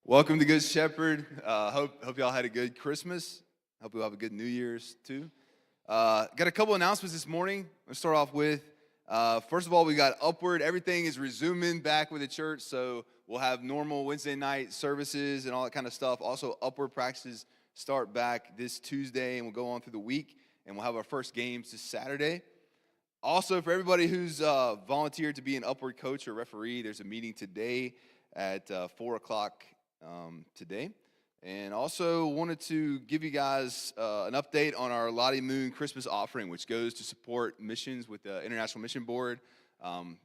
Welcome to Good Shepherd. Hope y'all had a good Christmas. Hope you'll have a good New Year's too. Got a couple announcements this morning. Let's start off with, first of all, we got Upward. Everything is resuming back with the church, so we'll have normal Wednesday night services and all that kind of stuff. Also, Upward practices start back this Tuesday, and we'll go on through the week, and we'll have our first games this Saturday. Also, for everybody who's volunteered to be an Upward coach or referee, there's a meeting today at 4 o'clock today. And also wanted to give you guys an update on our Lottie Moon Christmas offering, which goes to support missions with the International Mission Board.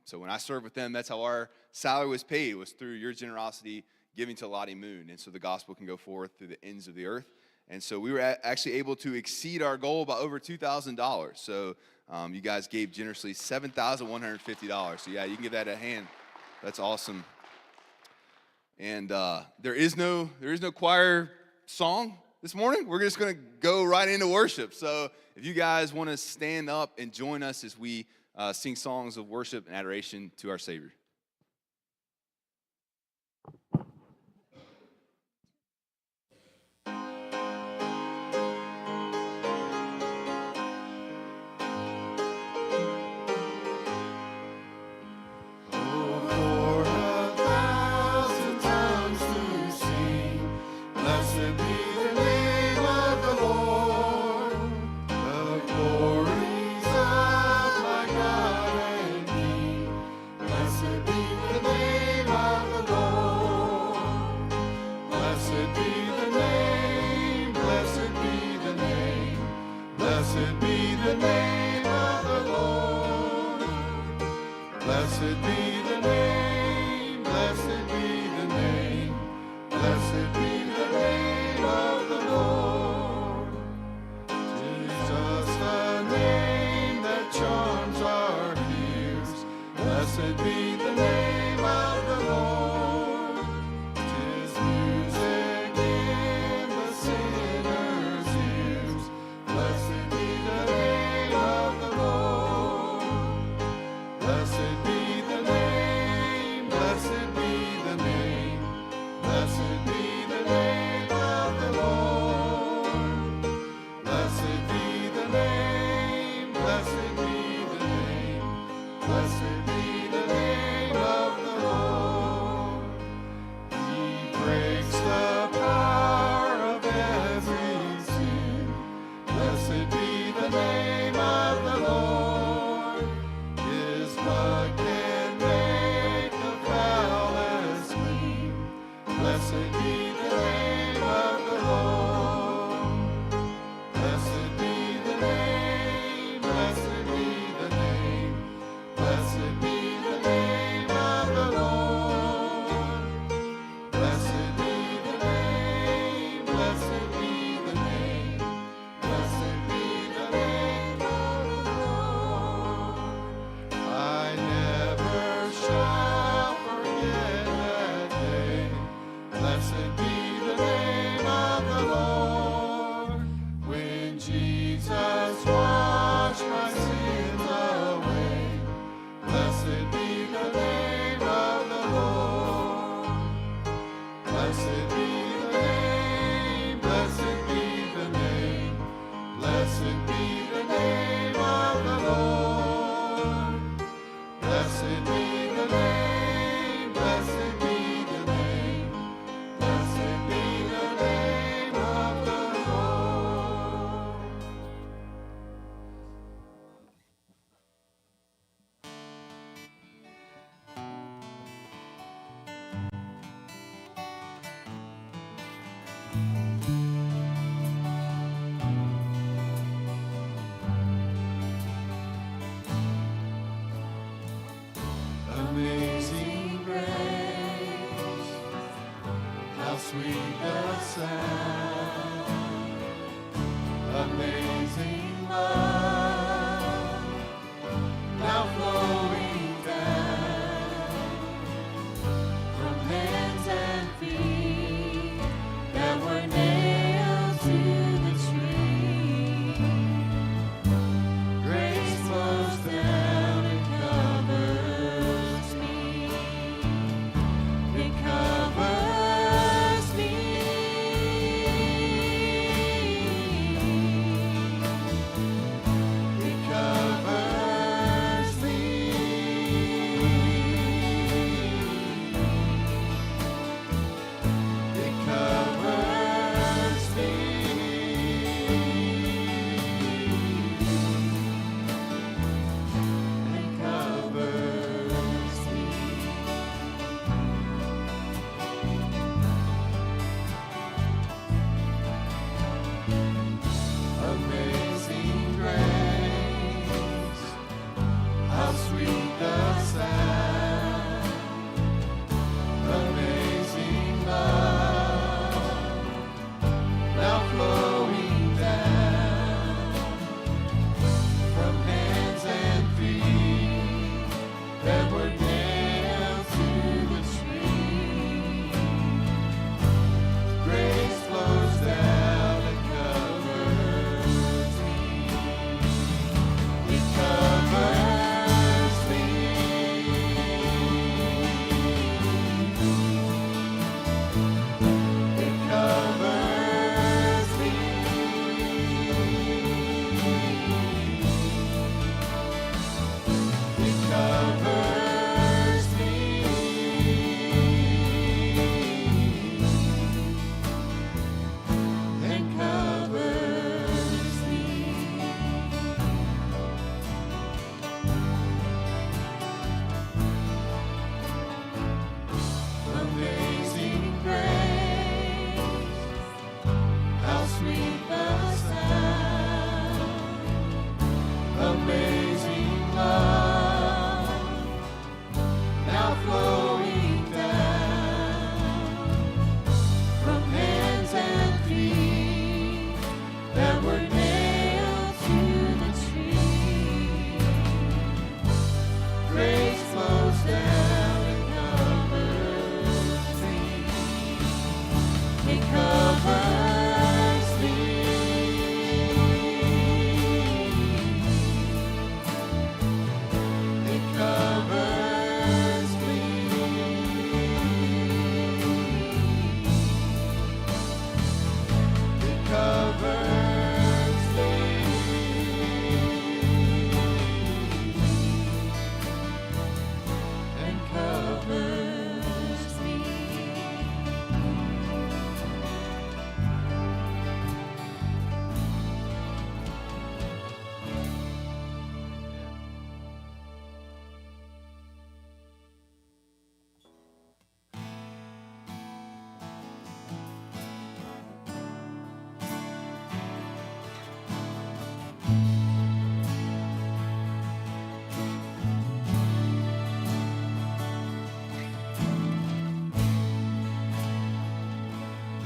So when I served with them, that's how our salary was paid, was through your generosity giving to Lottie Moon. And so the gospel can go forth through the ends of the earth. And so we were actually able to exceed our goal by over $2,000. So you guys gave generously $7,150. So yeah, you can give that a hand. That's awesome. And there is no choir song this morning. We're just going to go right into worship. So if you guys want to stand up and join us as we sing songs of worship and adoration to our Savior. Blessed be the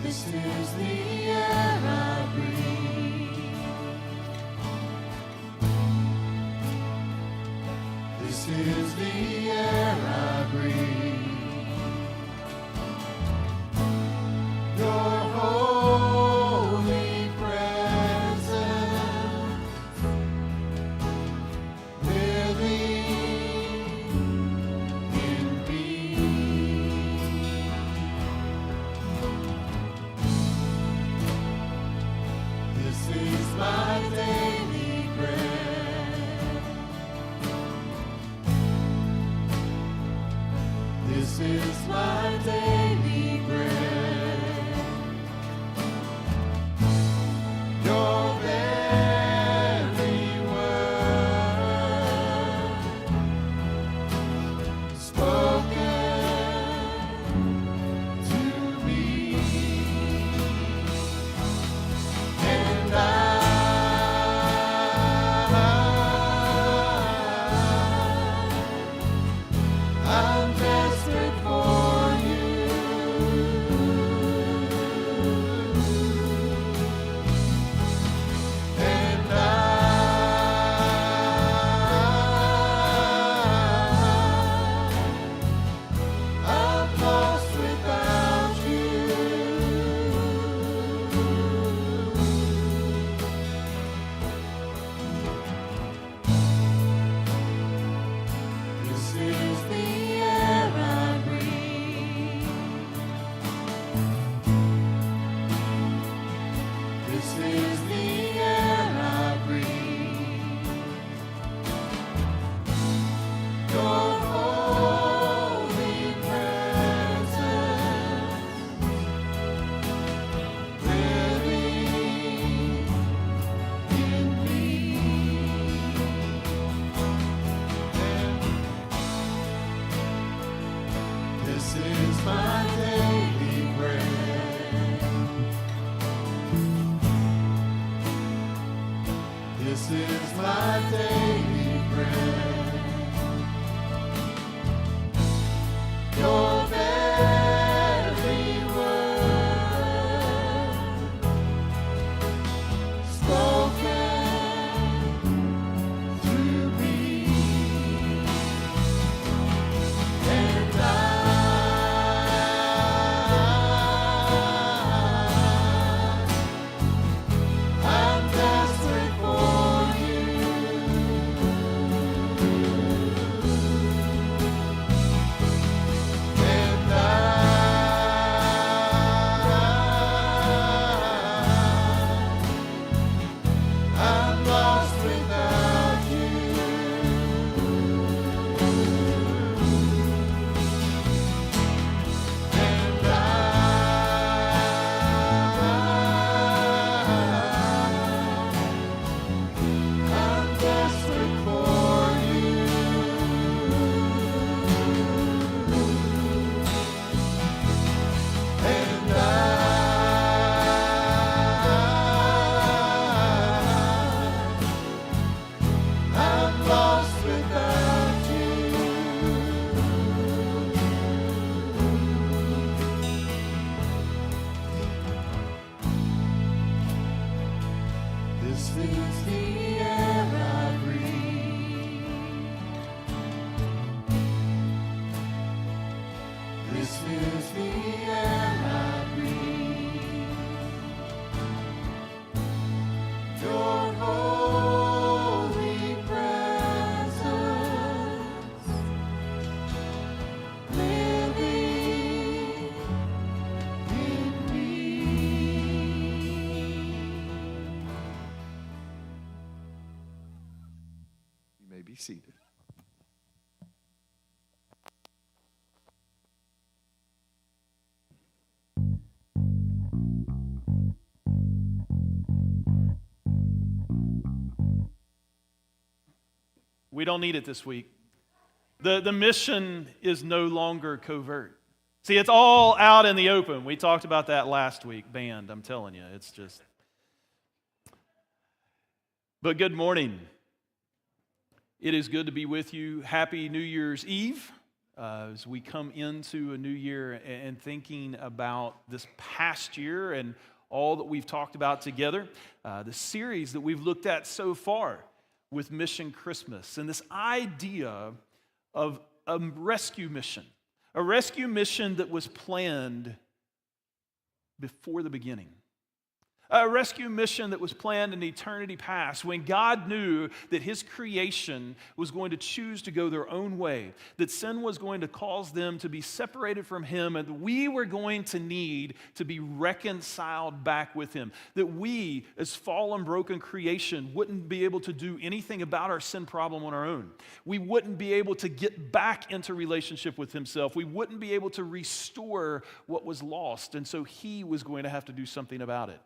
This is the air I breathe. This is the air I breathe. Your holy presence living in me. This is my daily bread. This is my daily bread. Your very word spoken to me, and I'm desperate for you, and I'm lost without you. This is the air I breathe. This is the air I breathe. Your holy presence living in me. This is my daily bread. This is my daily bread. Your very word spoken to me, and I'm desperate for you. This is the air I breathe. This is the air I breathe. Your holy presence living in me. You may be seated. We don't need it this week. The mission is no longer covert. See, it's all out in the open. We talked about that last week. Band, I'm telling you, it's just. But good morning. It is good to be with you. Happy New Year's Eve as we come into a new year and thinking about this past year and all that we've talked about together. The series that we've looked at so far with Mission Christmas and this idea of a rescue mission that was planned before the beginning. A rescue mission that was planned in eternity past when God knew that His creation was going to choose to go their own way, that sin was going to cause them to be separated from Him, and that we were going to need to be reconciled back with Him. That we, as fallen, broken creation, wouldn't be able to do anything about our sin problem on our own. We wouldn't be able to get back into relationship with Himself. We wouldn't be able to restore what was lost, and so He was going to have to do something about it.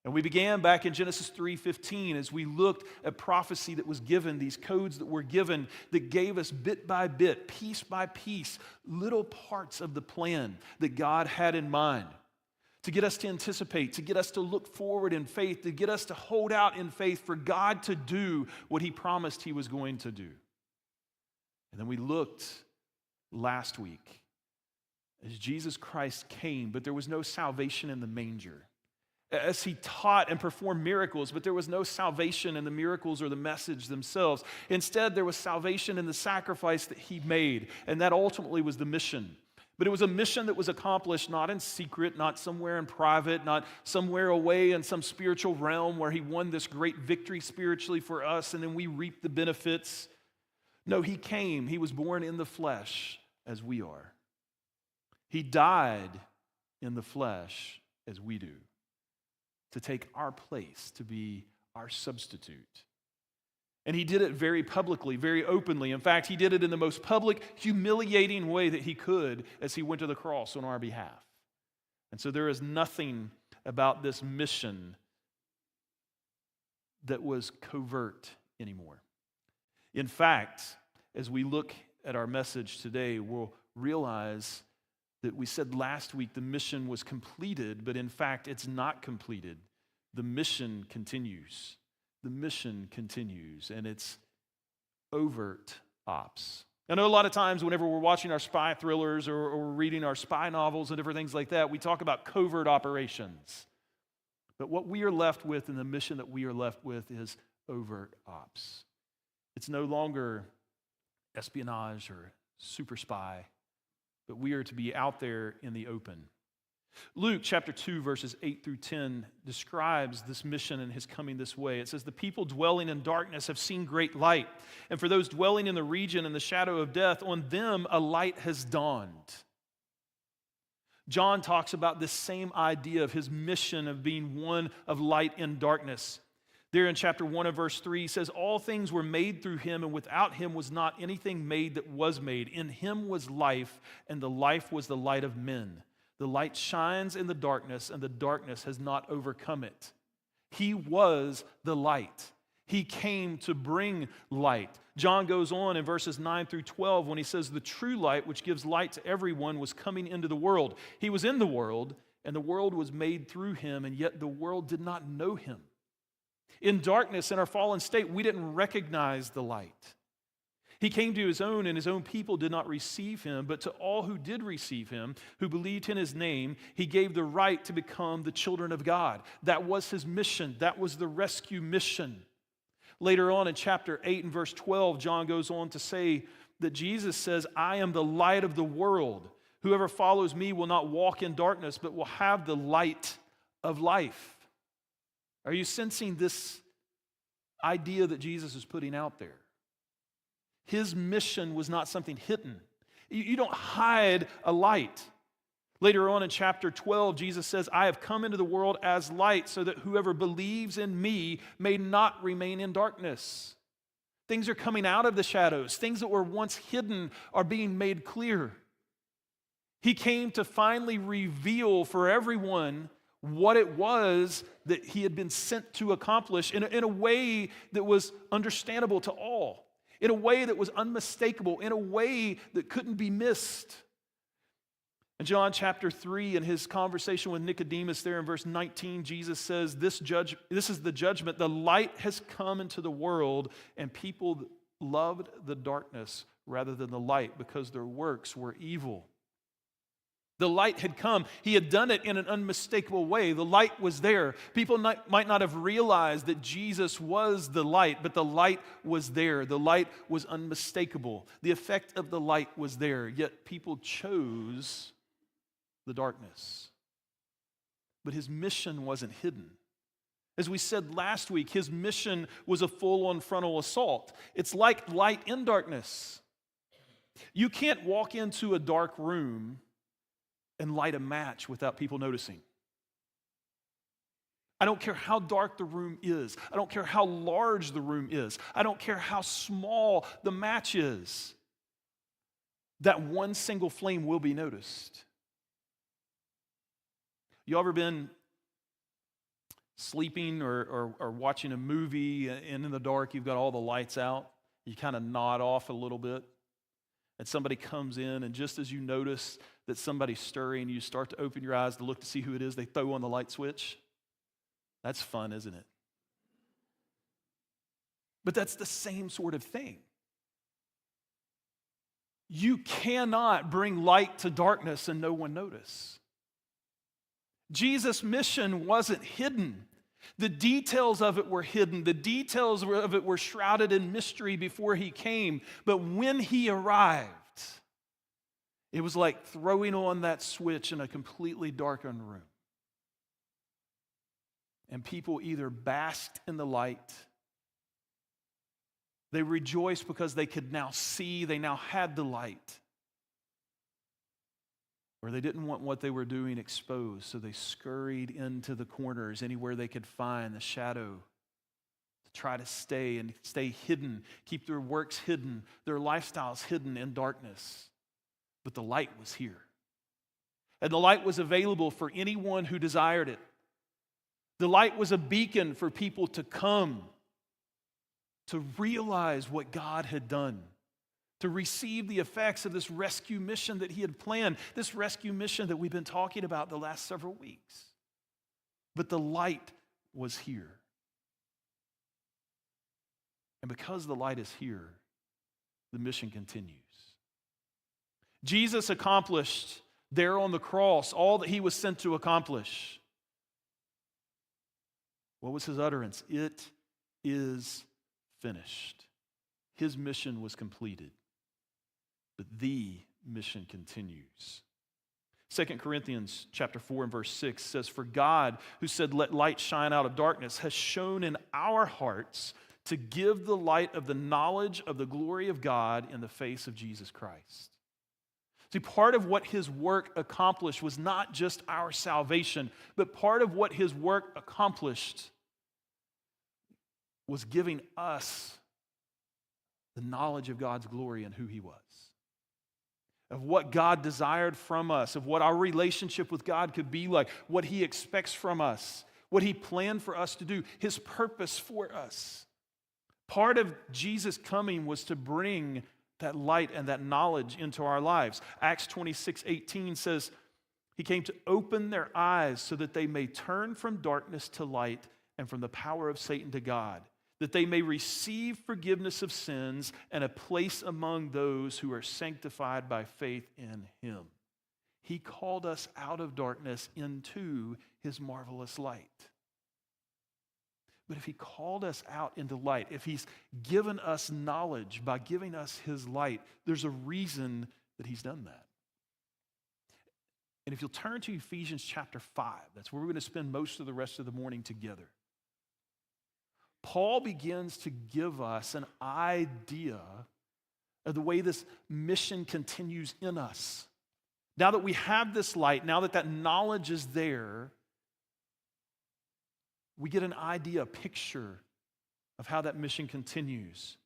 And we began back in Genesis 3:15 as we looked at prophecy that was given, these codes that were given that gave us bit by bit, piece by piece, little parts of the plan that God had in mind to get us to anticipate, to get us to look forward in faith, to get us to hold out in faith for God to do what He promised He was going to do. And then we looked last week as Jesus Christ came, but there was no salvation in the manger. As He taught and performed miracles, but there was no salvation in the miracles or the message themselves. Instead, there was salvation in the sacrifice that He made, and that ultimately was the mission. But it was a mission that was accomplished not in secret, not somewhere in private, not somewhere away in some spiritual realm where He won this great victory spiritually for us, and then we reap the benefits. No, He came. He was born in the flesh as we are. He died in the flesh as we do, to take our place, to be our substitute. And He did it very publicly, very openly. In fact, He did it in the most public, humiliating way that He could as He went to the cross on our behalf. And so there is nothing about this mission that was covert anymore. In fact, as we look at our message today, we'll realize that we said last week the mission was completed, but in fact it's not completed. The mission continues. The mission continues, and it's overt ops. I know a lot of times whenever we're watching our spy thrillers or we're reading our spy novels and different things like that, we talk about covert operations. But what we are left with and the mission that we are left with is overt ops. It's no longer espionage or super spy, but we are to be out there in the open. Luke chapter 2, verses 8 through 10 describes this mission and His coming this way. It says, "The people dwelling in darkness have seen great light, and for those dwelling in the region and the shadow of death, on them a light has dawned." John talks about this same idea of his mission of being one of light in darkness. There in chapter 1 of verse 3, he says, "All things were made through Him, and without Him was not anything made that was made. In Him was life, and the life was the light of men. The light shines in the darkness, and the darkness has not overcome it." He was the light. He came to bring light. John goes on in verses 9 through 12 when he says, "The true light, which gives light to everyone, was coming into the world. He was in the world, and the world was made through Him, and yet the world did not know Him." In darkness, in our fallen state, we didn't recognize the light. He came to his own, and his own people did not receive him. But to all who did receive him, who believed in his name, he gave the right to become the children of God. That was his mission. That was the rescue mission. Later on in chapter 8 and verse 12, John goes on to say that Jesus says, I am the light of the world. Whoever follows me will not walk in darkness, but will have the light of life. Are you sensing this idea that Jesus is putting out there? His mission was not something hidden. You don't hide a light. Later on in chapter 12, Jesus says, I have come into the world as light so that whoever believes in me may not remain in darkness. Things are coming out of the shadows. Things that were once hidden are being made clear. He came to finally reveal for everyone what it was that he had been sent to accomplish in a way that was understandable to all, in a way that was unmistakable, in a way that couldn't be missed. In John chapter 3, in his conversation with Nicodemus there in verse 19, Jesus says, this is the judgment. The light has come into the world, and people loved the darkness rather than the light because their works were evil. The light had come. He had done it in an unmistakable way. The light was there. People might not have realized that Jesus was the light, but the light was there. The light was unmistakable. The effect of the light was there, yet people chose the darkness. But his mission wasn't hidden. As we said last week, his mission was a full-on frontal assault. It's like light in darkness. You can't walk into a dark room and light a match without people noticing. I don't care how dark the room is. I don't care how large the room is. I don't care how small the match is. That one single flame will be noticed. You ever been sleeping or watching a movie and in the dark you've got all the lights out? You kind of nod off a little bit. And somebody comes in, and just as you notice that somebody's stirring, you start to open your eyes to look to see who it is, they throw on the light switch. That's fun, isn't it? But that's the same sort of thing. You cannot bring light to darkness and no one notice. Jesus' mission wasn't hidden. The details of it were hidden. The details of it were shrouded in mystery before he came. But when he arrived, it was like throwing on that switch in a completely darkened room. And people either basked in the light, they rejoiced because they could now see, they now had the light, or they didn't want what they were doing exposed, so they scurried into the corners, anywhere they could find the shadow, to try to stay hidden, keep their works hidden, their lifestyles hidden in darkness. But the light was here. And the light was available for anyone who desired it. The light was a beacon for people to come, to realize what God had done, to receive the effects of this rescue mission that he had planned, this rescue mission that we've been talking about the last several weeks. But the light was here. And because the light is here, the mission continues. Jesus accomplished there on the cross all that he was sent to accomplish. What was his utterance? It is finished. His mission was completed. But the mission continues. 2 Corinthians chapter 4 and verse 6 says, "For God, who said, 'Let light shine out of darkness,' has shone in our hearts to give the light of the knowledge of the glory of God in the face of Jesus Christ." See, part of what his work accomplished was not just our salvation, but part of what his work accomplished was giving us the knowledge of God's glory and who he was, of what God desired from us, of what our relationship with God could be like, what he expects from us, what he planned for us to do, his purpose for us. Part of Jesus' coming was to bring that light and that knowledge into our lives. Acts 26:18 says, he came to open their eyes so that they may turn from darkness to light and from the power of Satan to God. that they may receive forgiveness of sins and a place among those who are sanctified by faith in him. He called us out of darkness into his marvelous light. But if he called us out into light, if he's given us knowledge by giving us his light, there's a reason that he's done that. And if you'll turn to Ephesians chapter 5, that's where we're going to spend most of the rest of the morning together. Paul begins to give us an idea of the way this mission continues in us. Now that we have this light, now that that knowledge is there, we get an idea, a picture of how that mission continues.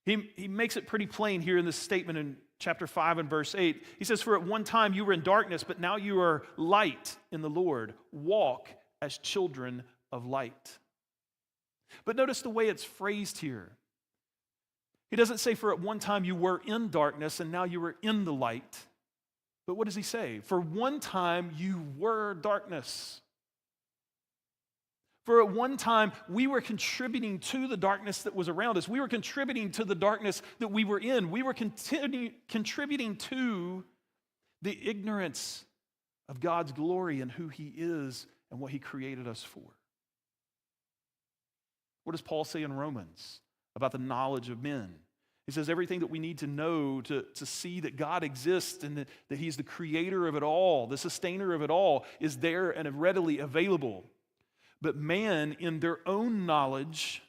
He makes it pretty plain here in this statement in chapter 5 and verse 8. He says, "For at one time you were in darkness, but now you are light in the Lord. Walk as children of light." But notice the way it's phrased here. He doesn't say, "For at one time you were in darkness, and now you are in the light." But what does he say? "For one time you were darkness." For at one time, we were contributing to the darkness that was around us. We were contributing to the darkness that we were in. We were contributing to the ignorance of God's glory and who he is and what he created us for. What does Paul say in Romans about the knowledge of men? He says everything that we need to know to see that God exists and that he's the creator of it all, the sustainer of it all, is there and readily available. But man, in their own knowledge,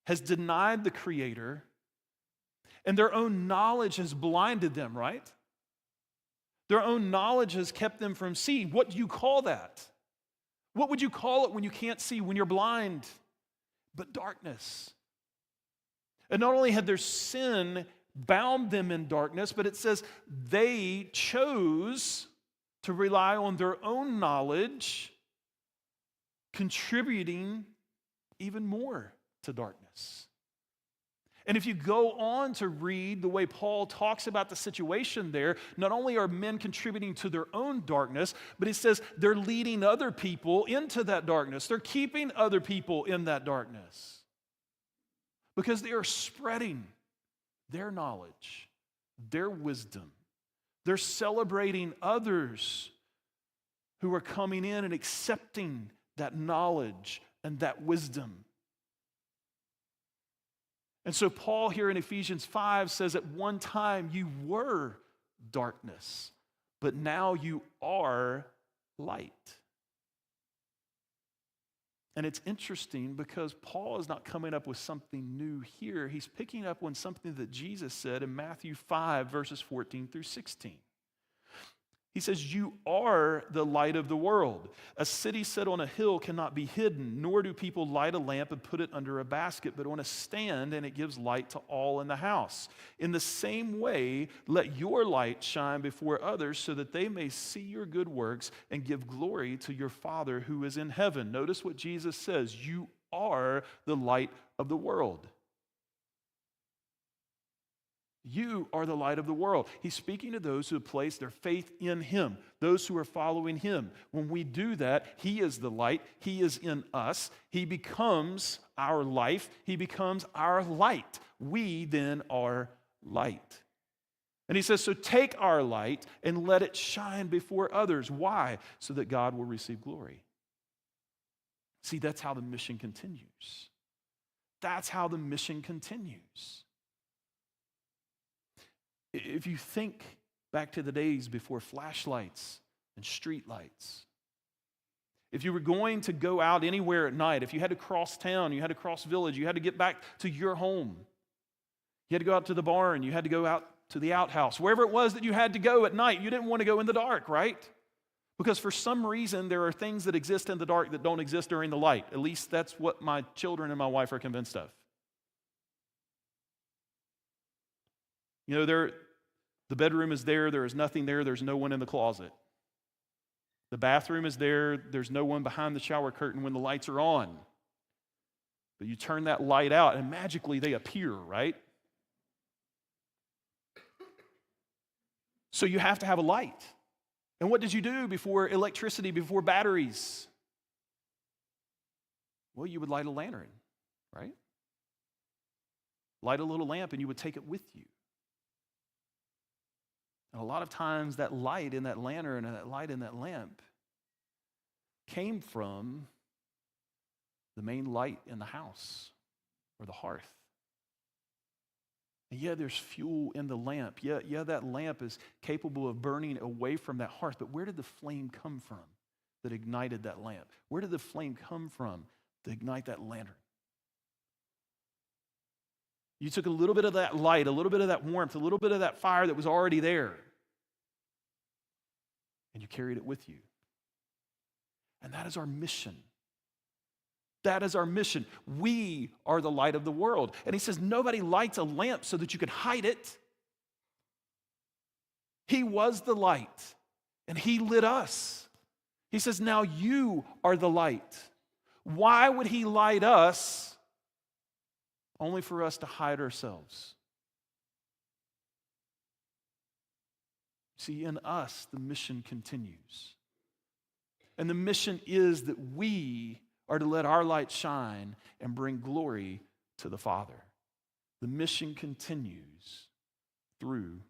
has denied the Creator, and their own knowledge has blinded them, right? Their own knowledge has kept them from seeing. What do you call that? What would you call it when you can't see, when you're blind? But darkness. And not only had their sin bound them in darkness, but it says they chose to rely on their own knowledge, contributing even more to darkness. And if you go on to read the way Paul talks about the situation there, not only are men contributing to their own darkness, but he says they're leading other people into that darkness. They're keeping other people in that darkness because they are spreading their knowledge, their wisdom. They're celebrating others who are coming in and accepting that knowledge and that wisdom. And so Paul here in Ephesians 5 says at one time you were darkness, but now you are light. And it's interesting because Paul is not coming up with something new here. He's picking up on something that Jesus said in Matthew 5, verses 14 through 16. He says, "You are the light of the world. A city set on a hill cannot be hidden, nor do people light a lamp and put it under a basket, but on a stand, and it gives light to all in the house. In the same way, let your light shine before others so that they may see your good works and give glory to your Father who is in heaven." Notice what Jesus says, you are the light of the world. You are the light of the world. He's speaking to those who have placed their faith in him, those who are following him. When we do that, he is the light. He is in us. He becomes our life. He becomes our light. We then are light. And he says, so take our light and let it shine before others. Why? So that God will receive glory. See, that's how the mission continues. That's how the mission continues. If you think back to the days before flashlights and street lights, if you were going to go out anywhere at night, if you had to cross town, you had to cross village, you had to get back to your home, you had to go out to the barn, you had to go out to the outhouse, wherever it was that you had to go at night, you didn't want to go in the dark, right? Because for some reason, there are things that exist in the dark that don't exist during the light. At least that's what my children and my wife are convinced of. You know, the bedroom is there is nothing there, there's no one in the closet. The bathroom is there's no one behind the shower curtain when the lights are on. But you turn that light out and magically they appear, right? So you have to have a light. And what did you do before electricity, before batteries? Well, you would light a lantern. right? Light a little lamp and you would take it with you. And a lot of times that light in that lantern and that light in that lamp came from the main light in the house or the hearth. And yeah, there's fuel in the lamp. Yeah, that lamp is capable of burning away from that hearth. But where did the flame come from that ignited that lamp? Where did the flame come from to ignite that lantern? You took a little bit of that light, a little bit of that warmth, a little bit of that fire that was already there, and you carried it with you. And that is our mission. That is our mission. We are the light of the world. And he says, nobody lights a lamp so that you can hide it. He was the light, and he lit us. He says, now you are the light. Why would he light us only for us to hide ourselves? See, in us, the mission continues. And the mission is that we are to let our light shine and bring glory to the Father. The mission continues through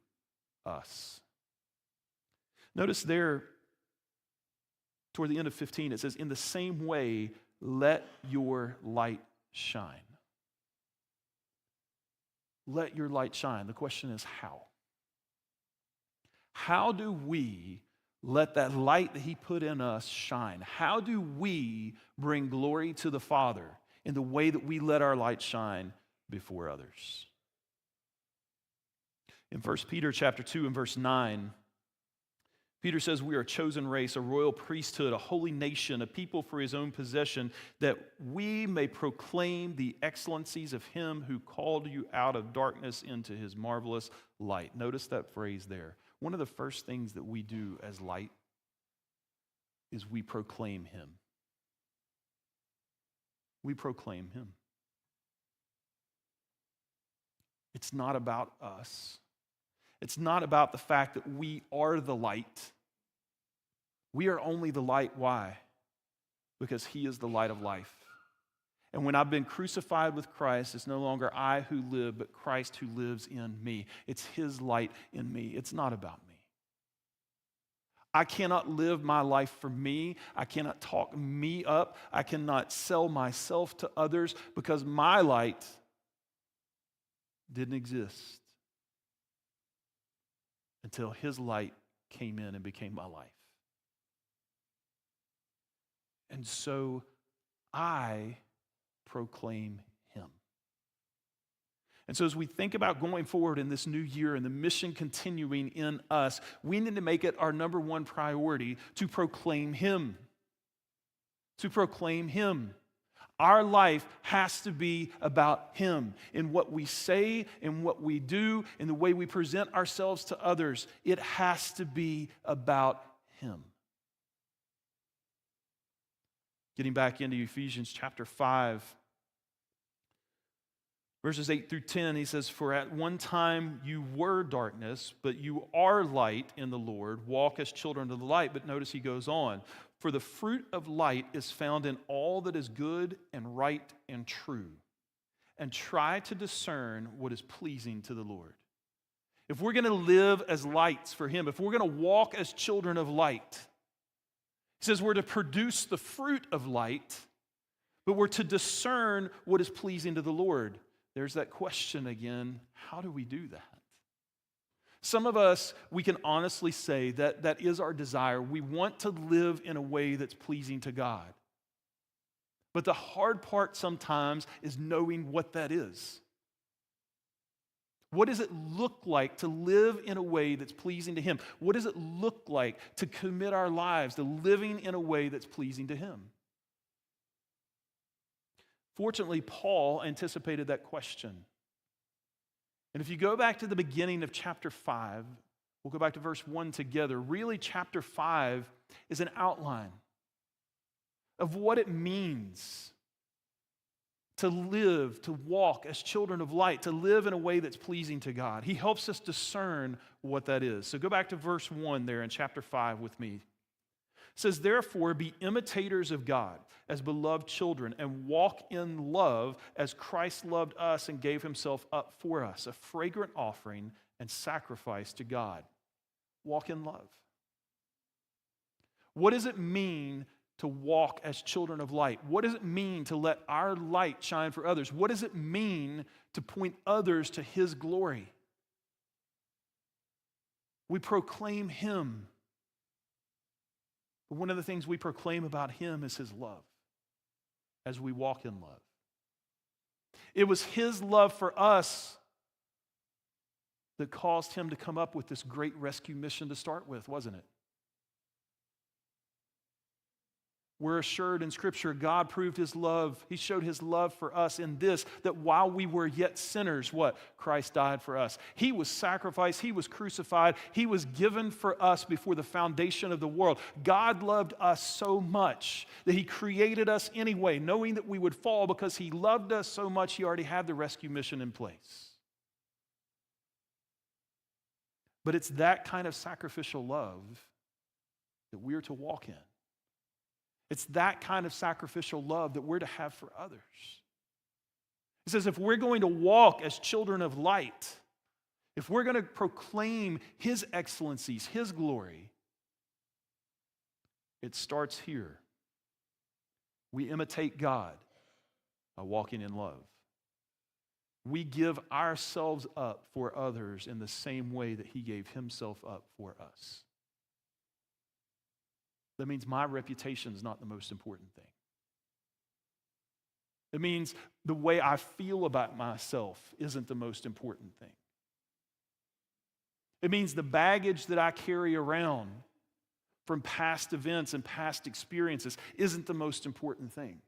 us. Notice there, toward the end of 15, it says, in the same way, let your light shine. Let your light shine. The question is how? How do we let that light that he put in us shine? How do we bring glory to the Father in the way that we let our light shine before others? In 1 Peter chapter 2 and verse 9, Peter says, we are a chosen race, a royal priesthood, a holy nation, a people for his own possession, that we may proclaim the excellencies of him who called you out of darkness into his marvelous light. Notice that phrase there. One of the first things that we do as light is we proclaim him. We proclaim him. It's not about us. It's not about the fact that we are the light. We are only the light. Why? Because he is the light of life. And when I've been crucified with Christ, it's no longer I who live, but Christ who lives in me. It's his light in me. It's not about me. I cannot live my life for me. I cannot talk me up. I cannot sell myself to others because my light didn't exist until his light came in and became my life. And so I proclaim him. And so as we think about going forward in this new year and the mission continuing in us, we need to make it our number one priority to proclaim him. To proclaim him. Our life has to be about him. In what we say, in what we do, in the way we present ourselves to others, it has to be about him. Getting back into Ephesians chapter 5, verses 8 through 10, he says, for at one time you were darkness, but you are light in the Lord. Walk as children of the light. But notice he goes on. For the fruit of light is found in all that is good and right and true. And try to discern what is pleasing to the Lord. If we're going to live as lights for him, if we're going to walk as children of light, he says we're to produce the fruit of light, but we're to discern what is pleasing to the Lord. There's that question again, how do we do that? Some of us, we can honestly say that that is our desire. We want to live in a way that's pleasing to God. But the hard part sometimes is knowing what that is. What does it look like to live in a way that's pleasing to him? What does it look like to commit our lives to living in a way that's pleasing to him? Fortunately, Paul anticipated that question. And if you go back to the beginning of chapter 5, we'll go back to verse 1 together. Really, chapter 5 is an outline of what it means to live, to walk as children of light, to live in a way that's pleasing to God. He helps us discern what that is. So go back to verse 1 there in chapter 5 with me. It says, therefore, be imitators of God as beloved children and walk in love as Christ loved us and gave himself up for us, a fragrant offering and sacrifice to God. Walk in love. What does it mean to walk as children of light? What does it mean to let our light shine for others? What does it mean to point others to his glory? We proclaim him. But one of the things we proclaim about him is his love as we walk in love. It was his love for us that caused him to come up with this great rescue mission to start with, wasn't it? We're assured in Scripture, God proved his love. He showed his love for us in this, that while we were yet sinners, what? Christ died for us. He was sacrificed. He was crucified. He was given for us before the foundation of the world. God loved us so much that he created us anyway, knowing that we would fall because he loved us so much, he already had the rescue mission in place. But it's that kind of sacrificial love that we're to walk in. It's that kind of sacrificial love that we're to have for others. It says if we're going to walk as children of light, if we're going to proclaim his excellencies, his glory, it starts here. We imitate God by walking in love. We give ourselves up for others in the same way that he gave himself up for us. That means my reputation is not the most important thing. It means the way I feel about myself isn't the most important thing. It means the baggage that I carry around from past events and past experiences isn't the most important thing.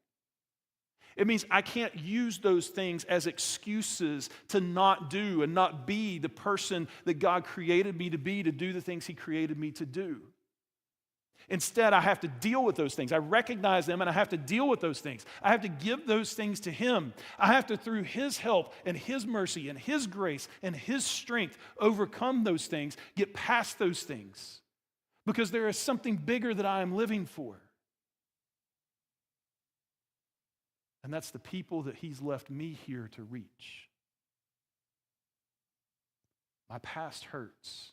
It means I can't use those things as excuses to not do and not be the person that God created me to be, to do the things he created me to do. Instead, I have to deal with those things. I recognize them and I have to deal with those things. I have to give those things to him. I have to, through his help and his mercy and his grace and his strength, overcome those things, get past those things. Because there is something bigger that I am living for. And that's the people that he's left me here to reach. My past hurts,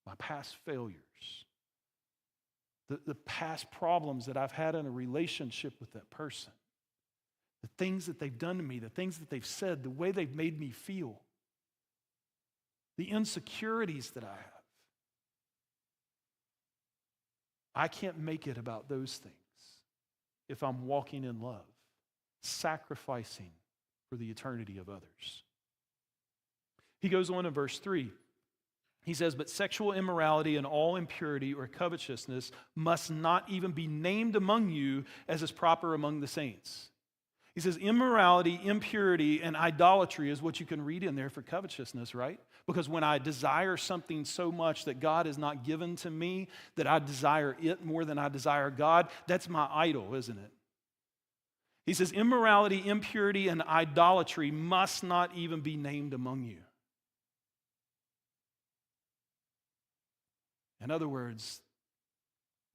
my past failures, the past problems that I've had in a relationship with that person, the things that they've done to me, the things that they've said, the way they've made me feel, the insecurities that I have. I can't make it about those things if I'm walking in love, sacrificing for the eternity of others. He goes on in verse 3. He says, but sexual immorality and all impurity or covetousness must not even be named among you as is proper among the saints. He says immorality, impurity, and idolatry is what you can read in there for covetousness, right? Because when I desire something so much that God has not given to me, that I desire it more than I desire God, that's my idol, isn't it? He says immorality, impurity, and idolatry must not even be named among you. In other words,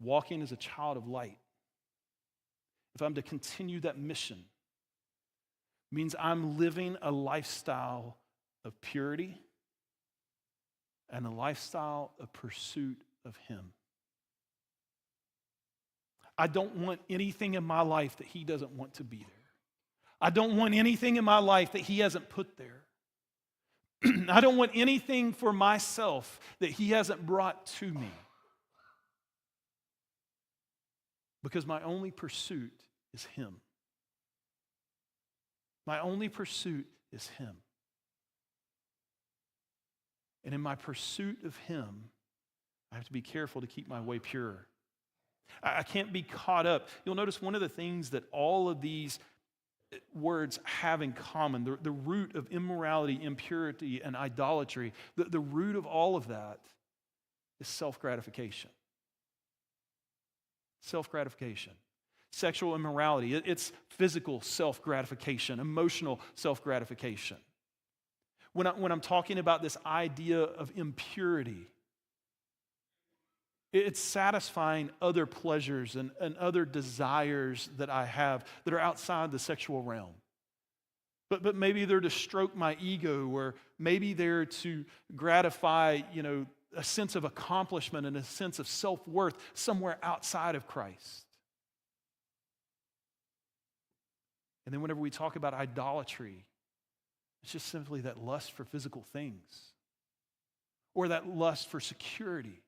walking as a child of light, if I'm to continue that mission, means I'm living a lifestyle of purity and a lifestyle of pursuit of him. I don't want anything in my life that he doesn't want to be there. I don't want anything in my life that he hasn't put there. I don't want anything for myself that he hasn't brought to me. Because my only pursuit is him. My only pursuit is him. And in my pursuit of him, I have to be careful to keep my way pure. I can't be caught up. You'll notice one of the things that all of these words have in common, the root of immorality, impurity, and idolatry, the root of all of that is self-gratification. Self-gratification. Sexual immorality, it's physical self-gratification, emotional self-gratification. When I'm talking about this idea of impurity, It's satisfying other pleasures and other desires that I have that are outside the sexual realm. But maybe they're to stroke my ego, or maybe they're to gratify, a sense of accomplishment and a sense of self-worth somewhere outside of Christ. And then whenever we talk about idolatry, it's just simply that lust for physical things, or that lust for security,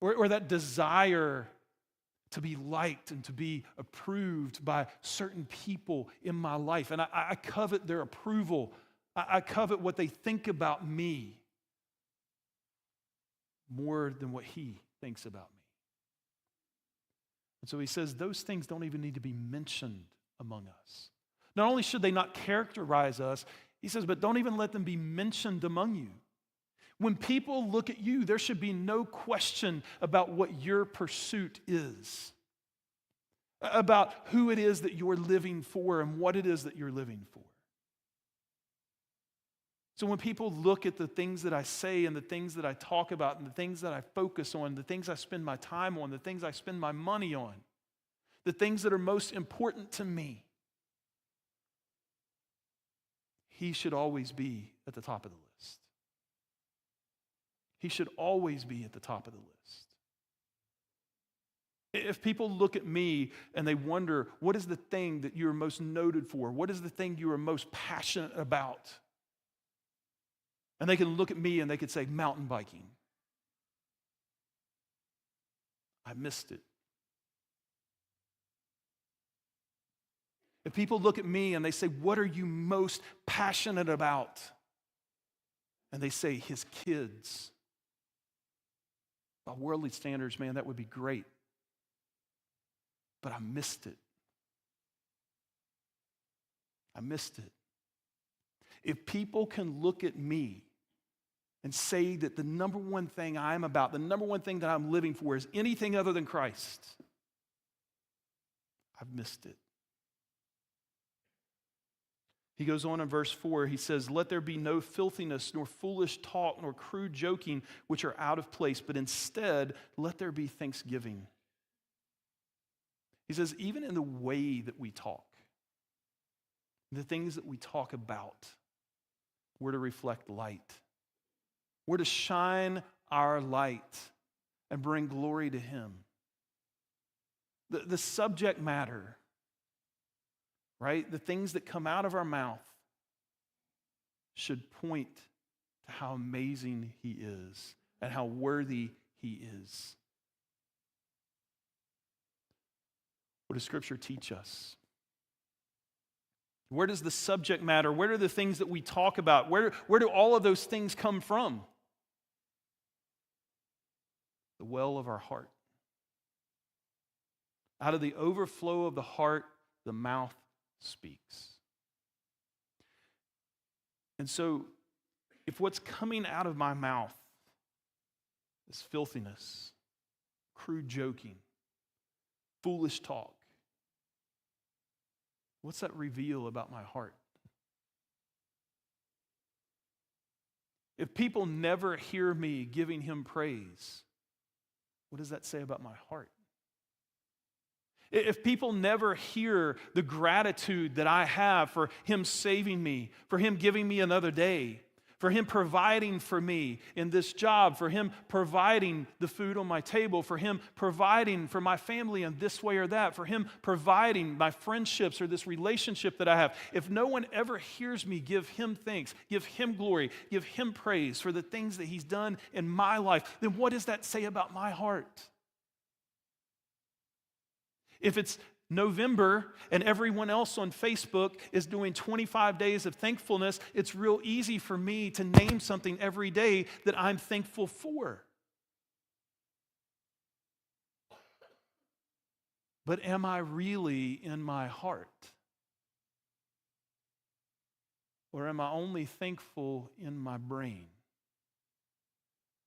or that desire to be liked and to be approved by certain people in my life. And I covet their approval. I covet what they think about me more than what he thinks about me. And so he says those things don't even need to be mentioned among us. Not only should they not characterize us, he says, but don't even let them be mentioned among you. When people look at you, there should be no question about what your pursuit is, about who it is that you're living for and what it is that you're living for. So when people look at the things that I say and the things that I talk about and the things that I focus on, the things I spend my time on, the things I spend my money on, the things that are most important to me, he should always be at the top of the list. He should always be at the top of the list. If people look at me and they wonder, what is the thing that you're most noted for? What is the thing you are most passionate about? And they can look at me and they could say, mountain biking. I missed it. If people look at me and they say, what are you most passionate about? And they say, his kids. By worldly standards, man, that would be great. But I missed it. I missed it. If people can look at me and say that the number one thing I'm about, the number one thing that I'm living for is anything other than Christ, I've missed it. He goes on in verse 4, he says, let there be no filthiness, nor foolish talk, nor crude joking, which are out of place, but instead, let there be thanksgiving. He says, even in the way that we talk, the things that we talk about, we're to reflect light. We're to shine our light and bring glory to him. The subject matter, right? The things that come out of our mouth should point to how amazing he is and how worthy he is. What does Scripture teach us? Where does the subject matter? Where are the things that we talk about? Where do all of those things come from? The well of our heart. Out of the overflow of the heart, the mouth speaks. And so, if what's coming out of my mouth is filthiness, crude joking, foolish talk, what's that reveal about my heart? If people never hear me giving him praise, what does that say about my heart? If people never hear the gratitude that I have for him saving me, for him giving me another day, for him providing for me in this job, for him providing the food on my table, for him providing for my family in this way or that, for him providing my friendships or this relationship that I have. If no one ever hears me give him thanks, give him glory, give him praise for the things that he's done in my life, then what does that say about my heart? If it's November and everyone else on Facebook is doing 25 days of thankfulness, it's real easy for me to name something every day that I'm thankful for. But am I really in my heart? Or am I only thankful in my brain?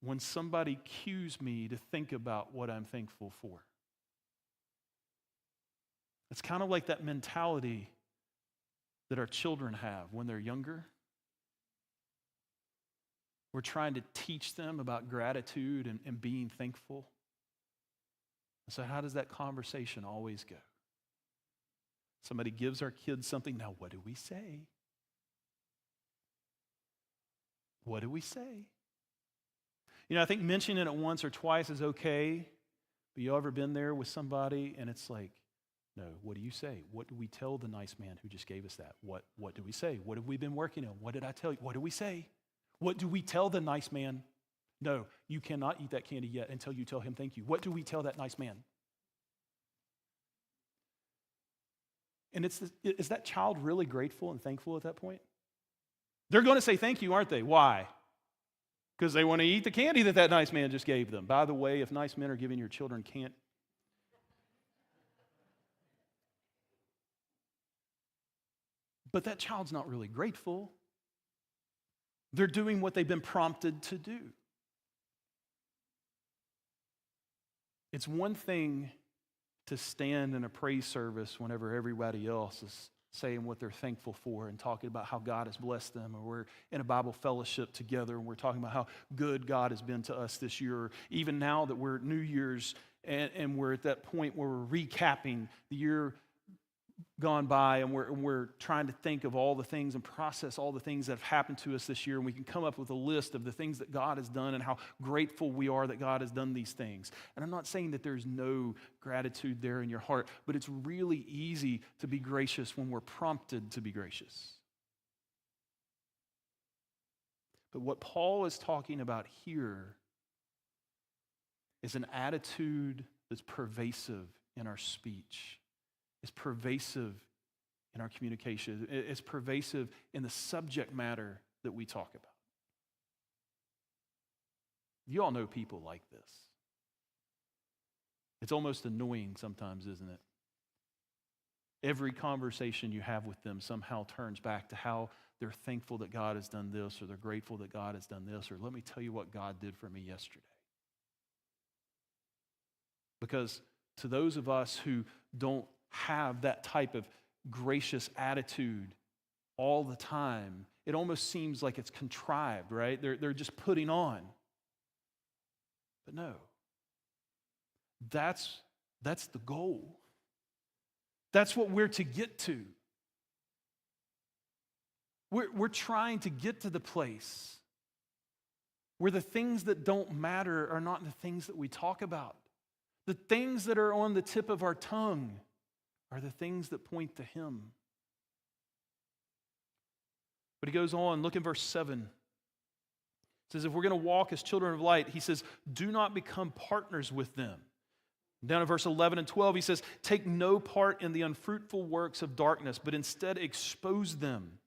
When somebody cues me to think about what I'm thankful for. It's kind of like that mentality that our children have when they're younger. We're trying to teach them about gratitude and being thankful. So how does that conversation always go? Somebody gives our kids something. Now, what do we say? What do we say? You know, I think mentioning it once or twice is okay, but you ever been there with somebody and it's like, no, what do you say? What do we tell the nice man who just gave us that? What do we say? What have we been working on? What did I tell you? What do we say? What do we tell the nice man? No, you cannot eat that candy yet until you tell him thank you. What do we tell that nice man? And is that child really grateful and thankful at that point? They're going to say thank you, aren't they? Why? Because they want to eat the candy that nice man just gave them. By the way, if nice men are giving your children can't. But that child's not really grateful. They're doing what they've been prompted to do. It's one thing to stand in a praise service whenever everybody else is saying what they're thankful for and talking about how God has blessed them, or we're in a Bible fellowship together and we're talking about how good God has been to us this year, or even now that we're at New Year's and we're at that point where we're recapping the year gone by and we're trying to think of all the things and process all the things that have happened to us this year, and we can come up with a list of the things that God has done and how grateful we are that God has done these things. And I'm not saying that there's no gratitude there in your heart, but it's really easy to be gracious when we're prompted to be gracious. But what Paul is talking about here is an attitude that's pervasive in our speech. It's pervasive in our communication. It's pervasive in the subject matter that we talk about. You all know people like this. It's almost annoying sometimes, isn't it? Every conversation you have with them somehow turns back to how they're thankful that God has done this, or they're grateful that God has done this, or let me tell you what God did for me yesterday. Because to those of us who don't have that type of gracious attitude all the time, it almost seems like it's contrived, right? They're just putting on. But no, that's the goal. That's what we're to get to. We're trying to get to the place where the things that don't matter are not the things that we talk about. The things that are on the tip of our tongue are the things that point to Him. But he goes on, look in verse 7. It says, if we're going to walk as children of light, he says, do not become partners with them. Down in verse 11 and 12, he says, take no part in the unfruitful works of darkness, but instead expose them.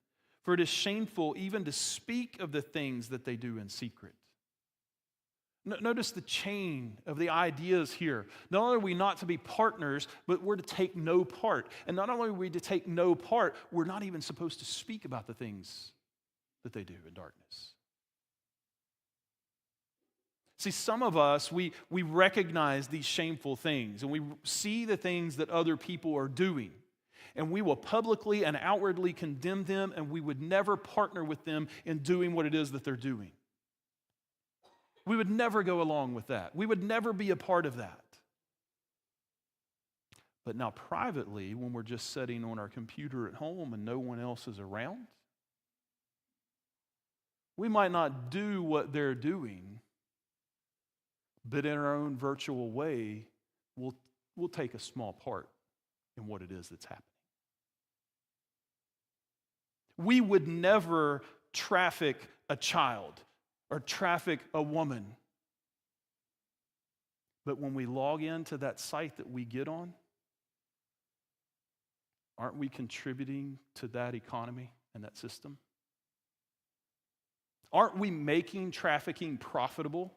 For it is shameful even to speak of the things that they do in secret. Notice the chain of the ideas here. Not only are we not to be partners, but we're to take no part. And not only are we to take no part, we're not even supposed to speak about the things that they do in darkness. See, some of us, we recognize these shameful things, and we see the things that other people are doing, and we will publicly and outwardly condemn them, and we would never partner with them in doing what it is that they're doing. We would never go along with that. We would never be a part of that. But now privately, when we're just sitting on our computer at home and no one else is around, we might not do what they're doing, but in our own virtual way, we'll take a small part in what it is that's happening. We would never traffic a child or traffic a woman. But when we log into that site that we get on, aren't we contributing to that economy and that system? Aren't we making trafficking profitable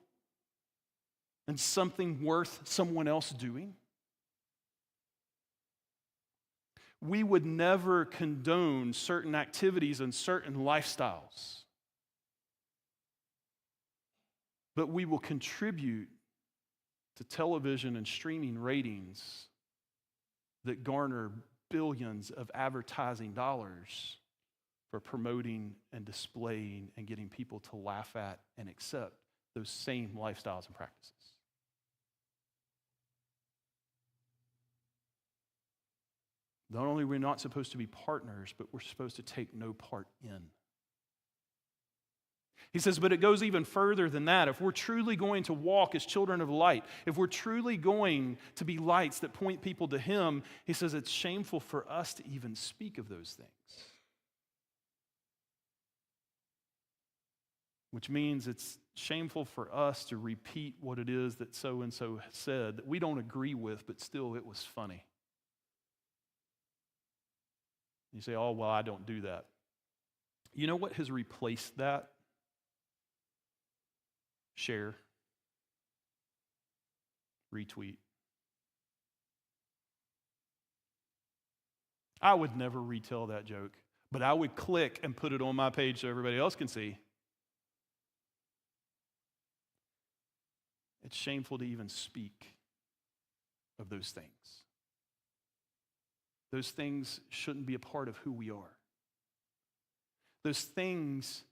and something worth someone else doing? We would never condone certain activities and certain lifestyles, but we will contribute to television and streaming ratings that garner billions of advertising dollars for promoting and displaying and getting people to laugh at and accept those same lifestyles and practices. Not only are we not supposed to be partners, but we're supposed to take no part in. He says, but it goes even further than that. If we're truly going to walk as children of light, if we're truly going to be lights that point people to Him, he says it's shameful for us to even speak of those things. Which means it's shameful for us to repeat what it is that so-and-so said that we don't agree with, but still it was funny. You say, oh, well, I don't do that. You know what has replaced that? Share. Retweet. I would never retell that joke, but I would click and put it on my page so everybody else can see. It's shameful to even speak of those things. Those things shouldn't be a part of who we are. Those things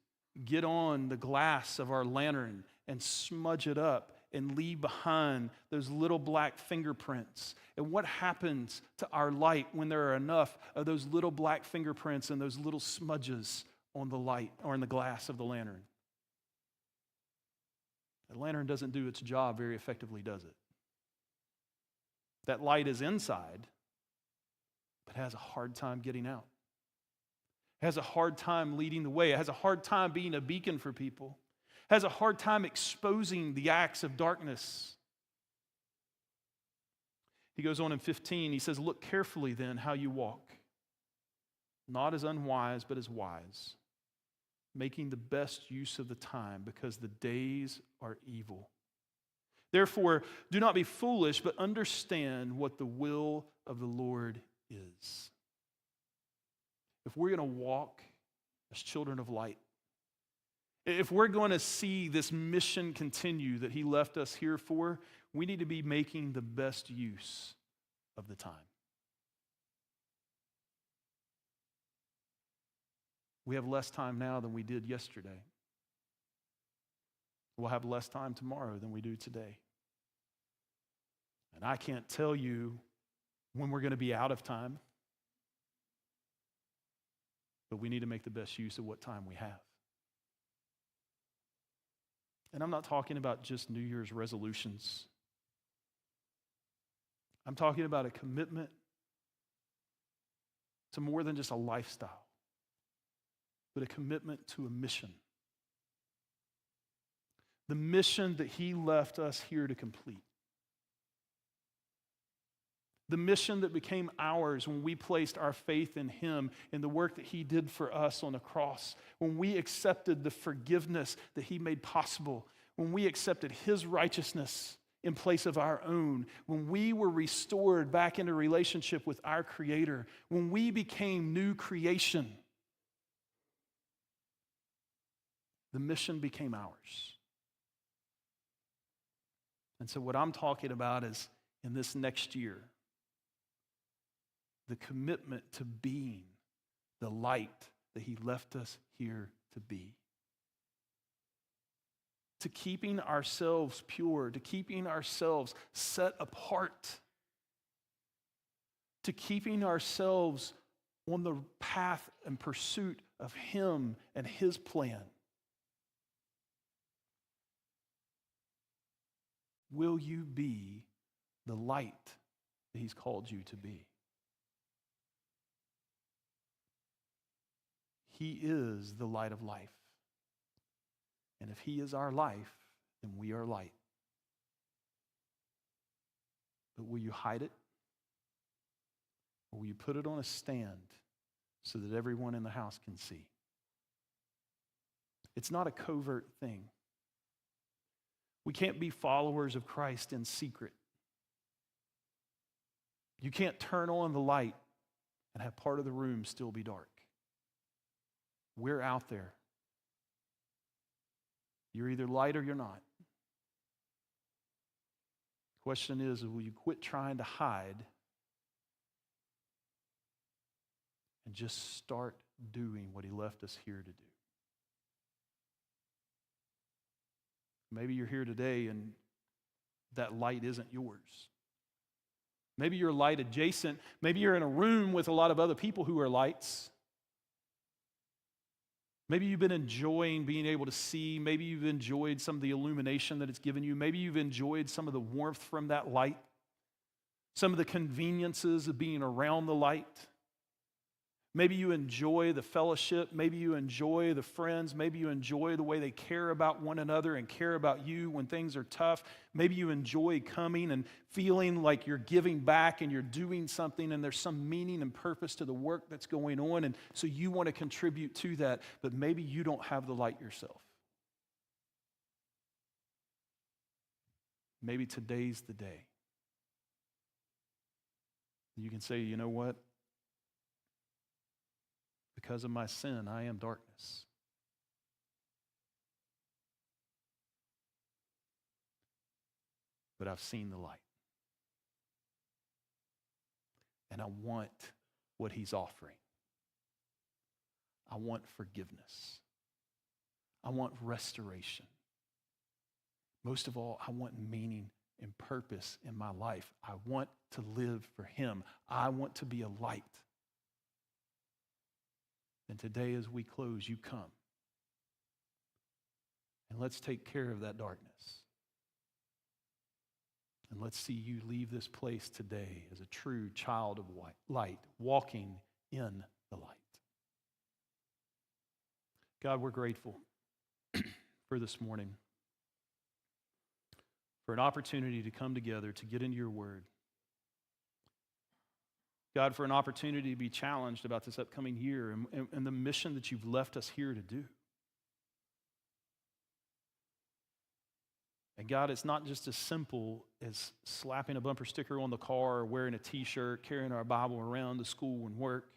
get on the glass of our lantern and smudge it up and leave behind those little black fingerprints. And what happens to our light when there are enough of those little black fingerprints and those little smudges on the light or in the glass of the lantern? The lantern doesn't do its job very effectively, does it? That light is inside, but has a hard time getting out. Has a hard time leading the way. It has a hard time being a beacon for people. Has a hard time exposing the acts of darkness. He goes on in 15, he says, look carefully then how you walk, not as unwise, but as wise, making the best use of the time, because the days are evil. Therefore, do not be foolish, but understand what the will of the Lord is. If we're going to walk as children of light, if we're going to see this mission continue that He left us here for, we need to be making the best use of the time. We have less time now than we did yesterday. We'll have less time tomorrow than we do today. And I can't tell you when we're going to be out of time, but we need to make the best use of what time we have. And I'm not talking about just New Year's resolutions. I'm talking about a commitment to more than just a lifestyle, but a commitment to a mission. The mission that He left us here to complete. The mission that became ours when we placed our faith in Him and the work that He did for us on the cross. When we accepted the forgiveness that He made possible. When we accepted His righteousness in place of our own. When we were restored back into relationship with our Creator. When we became new creation. The mission became ours. And so what I'm talking about is in this next year, the commitment to being the light that He left us here to be. To keeping ourselves pure, to keeping ourselves set apart, to keeping ourselves on the path and pursuit of Him and His plan. Will you be the light that He's called you to be? He is the light of life. And if He is our life, then we are light. But will you hide it? Or will you put it on a stand so that everyone in the house can see? It's not a covert thing. We can't be followers of Christ in secret. You can't turn on the light and have part of the room still be dark. We're out there. You're either light or you're not. The question is, will you quit trying to hide and just start doing what he left us here to do. Maybe you're here today and that light isn't yours. Maybe you're light adjacent. Maybe you're in a room with a lot of other people who are lights. Maybe you've been enjoying being able to see. Maybe you've enjoyed some of the illumination that it's given you. Maybe you've enjoyed some of the warmth from that light, some of the conveniences of being around the light. Maybe you enjoy the fellowship. Maybe you enjoy the friends. Maybe you enjoy the way they care about one another and care about you when things are tough. Maybe you enjoy coming and feeling like you're giving back and you're doing something and there's some meaning and purpose to the work that's going on. And so you want to contribute to that, but maybe you don't have the light yourself. Maybe today's the day. You can say, you know what? Because of my sin, I am darkness. But I've seen the light. And I want what he's offering. I want forgiveness. I want restoration. Most of all, I want meaning and purpose in my life. I want to live for him. I want to be a light. And today as we close, you come. And let's take care of that darkness. And let's see you leave this place today as a true child of light, walking in the light. God, we're grateful for this morning, for an opportunity to come together to get into your word. God, for an opportunity to be challenged about this upcoming year and the mission that you've left us here to do. And God, it's not just as simple as slapping a bumper sticker on the car or wearing a t-shirt, carrying our Bible around to school and work,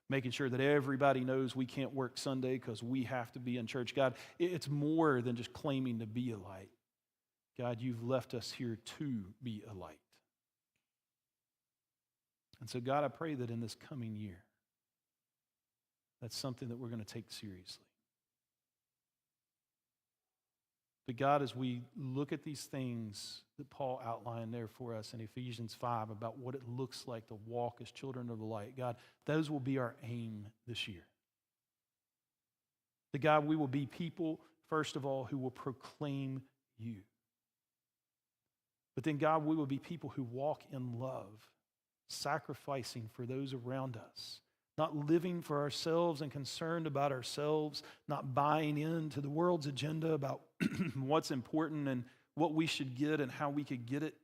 making sure that everybody knows we can't work Sunday because we have to be in church. God, it's more than just claiming to be a light. God, you've left us here to be a light. And so, God, I pray that in this coming year, that's something that we're going to take seriously. But God, as we look at these things that Paul outlined there for us in Ephesians 5 about what it looks like to walk as children of the light, God, those will be our aim this year. That, God, we will be people, first of all, who will proclaim you. But then, God, we will be people who walk in love, sacrificing for those around us, not living for ourselves and concerned about ourselves, not buying into the world's agenda about what's important and what we should get and how we could get it.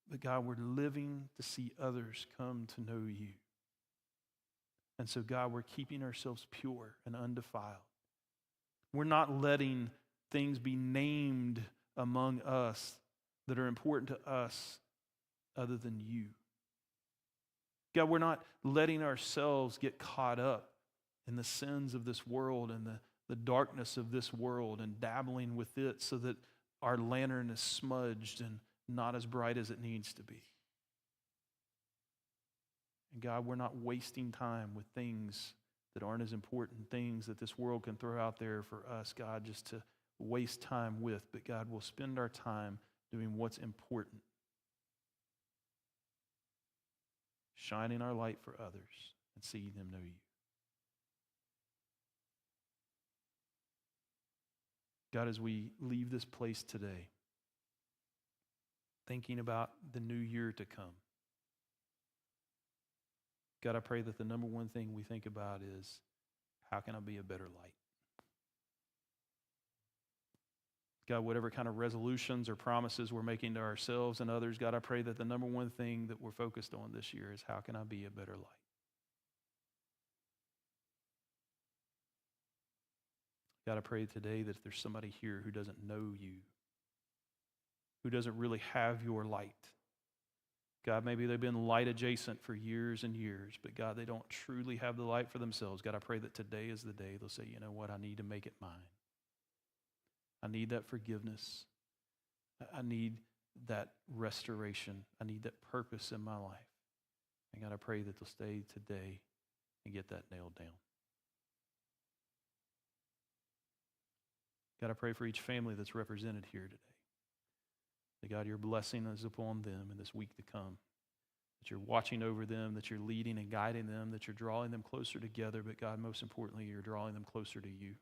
But God, we're living to see others come to know you. And so, God, we're keeping ourselves pure and undefiled. We're not letting things be named among us that are important to us other than you. God, we're not letting ourselves get caught up in the sins of this world and the darkness of this world and dabbling with it so that our lantern is smudged and not as bright as it needs to be. And God, we're not wasting time with things that aren't as important, things that this world can throw out there for us, God, just to waste time with. But God, we'll spend our time doing what's important. Shining our light for others and seeing them know you. God, as we leave this place today, thinking about the new year to come, God, I pray that the number one thing we think about is, how can I be a better light? God, whatever kind of resolutions or promises we're making to ourselves and others, God, I pray that the number one thing that we're focused on this year is, how can I be a better light? God, I pray today that if there's somebody here who doesn't know you, who doesn't really have your light, God, maybe they've been light adjacent for years and years, but God, they don't truly have the light for themselves. God, I pray that today is the day they'll say, you know what, I need to make it mine. I need that forgiveness. I need that restoration. I need that purpose in my life. And God, I pray that they'll stay today and get that nailed down. God, I pray for each family that's represented here today. That God, your blessing is upon them in this week to come. That you're watching over them, that you're leading and guiding them, that you're drawing them closer together, but God, most importantly, you're drawing them closer to you.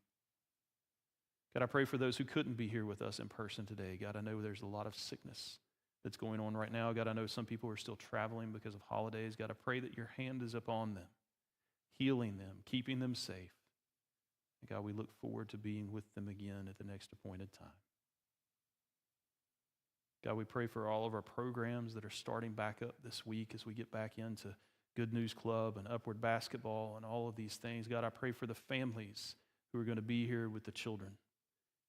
God, I pray for those who couldn't be here with us in person today. God, I know there's a lot of sickness that's going on right now. God, I know some people are still traveling because of holidays. God, I pray that your hand is upon them, healing them, keeping them safe. And God, we look forward to being with them again at the next appointed time. God, we pray for all of our programs that are starting back up this week as we get back into Good News Club and Upward Basketball and all of these things. God, I pray for the families who are going to be here with the children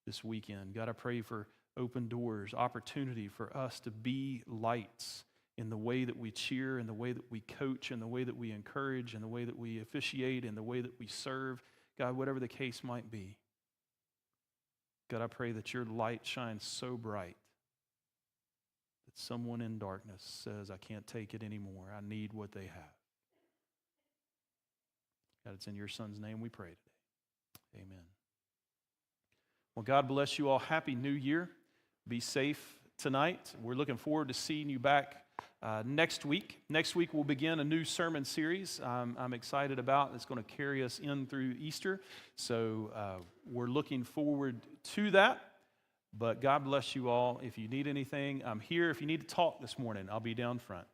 this weekend. God, I pray for open doors, opportunity for us to be lights in the way that we cheer, in the way that we coach, in the way that we encourage, in the way that we officiate, in the way that we serve. God, whatever the case might be. God, I pray that your light shines so bright that someone in darkness says, I can't take it anymore. I need what they have. God, it's in your Son's name we pray today. Amen. Well, God bless you all. Happy New Year. Be safe tonight. We're looking forward to seeing you back next week. Next week we'll begin a new sermon series I'm excited about. It's going to carry us in through Easter. So we're looking forward to that. But God bless you all. If you need anything, I'm here. If you need to talk this morning, I'll be down front.